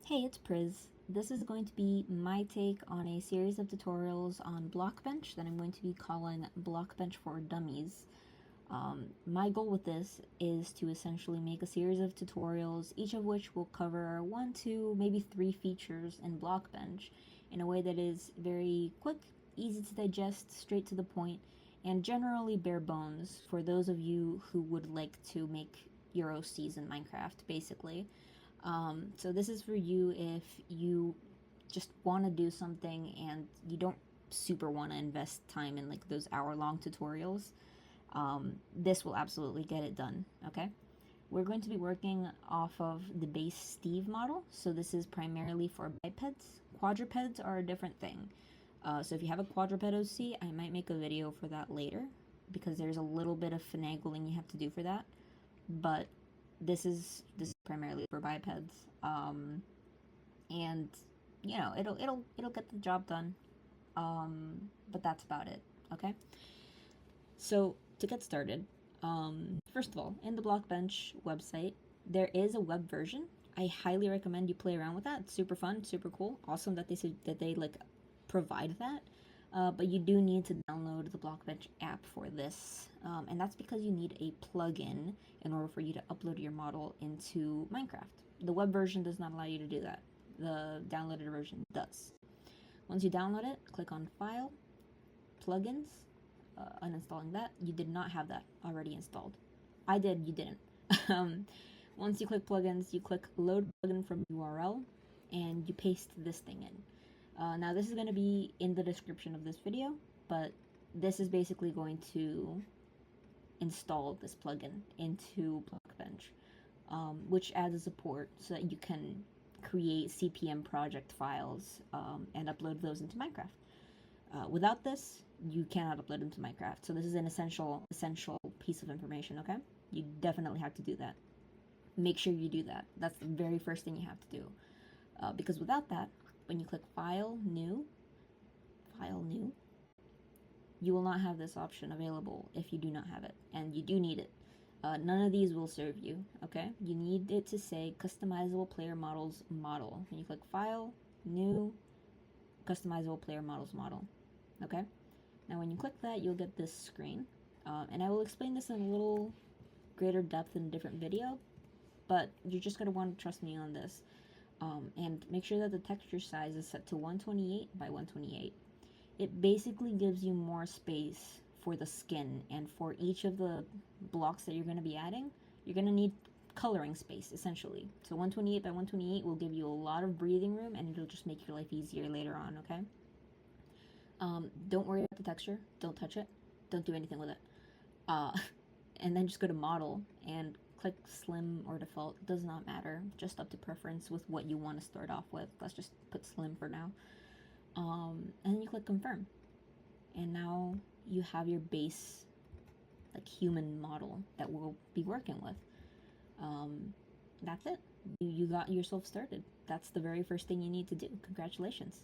Hey, it's Priz. This is going to be my take on a series of tutorials on Blockbench that I'm going to be calling Blockbench for Dummies. My goal with this is to essentially make a series of tutorials, each of which will cover one, two, maybe three features in Blockbench in a way that is very quick, easy to digest, straight to the point, and generally bare bones for those of you who would like to make Euro Cs in Minecraft, basically. So this is for you if you just want to do something and you don't super want to invest time in like those hour-long tutorials. This will absolutely get it done, okay? We're going to be working off of the base Steve model, so this is primarily for bipeds. Quadrupeds are a different thing. So if you have a quadruped OC, I might make a video for that later, because there's a little bit of finagling you have to do for that. But this is primarily for bipeds, and you know it'll get the job done. But that's about it. Okay. So to get started, first of all, in the Blockbench website, there is a web version. I highly recommend you play around with that. It's super fun, super cool, awesome that they like provide that. But you do need to download the Blockbench app for this, and that's because you need a plugin in order for you to upload your model into Minecraft. The web version does not allow you to do that. The downloaded version does. Once you download it, click on File, Plugins, uninstalling that. You did not have that already installed. I did, you didn't. Once you click Plugins, you click Load Plugin from URL, and you paste this thing in. Now this is going to be in the description of this video, but this is basically going to install this plugin into Blockbench, which adds a support so that you can create CPM project files and upload those into Minecraft. Without this, you cannot upload them to Minecraft. So this is an essential piece of information, okay? You definitely have to do that. Make sure you do that. That's the very first thing you have to do. Because without that, when you click File, New, you will not have this option available if you do not have it, and you do need it. None of these will serve you, okay? You need it to say Customizable Player Models Model. When you click File, New, Customizable Player Models Model, okay? Now when you click that, you'll get this screen, and I will explain this in a little greater depth in a different video, but you're just going to want to trust me on this. And make sure that the texture size is set to 128 by 128. It basically gives you more space for the skin, and for each of the blocks that you're going to be adding, you're going to need coloring space, essentially. So 128 by 128 will give you a lot of breathing room, and it'll just make your life easier later on, okay? Don't worry about the texture. Don't touch it. Don't do anything with it. And then just go to Model and click Slim or Default. It does not matter. Just up to preference with what you want to start off with. Let's just put Slim for now. And then you click Confirm. And now you have your base, like, human model that we'll be working with. That's it. You got yourself started. That's the very first thing you need to do. Congratulations.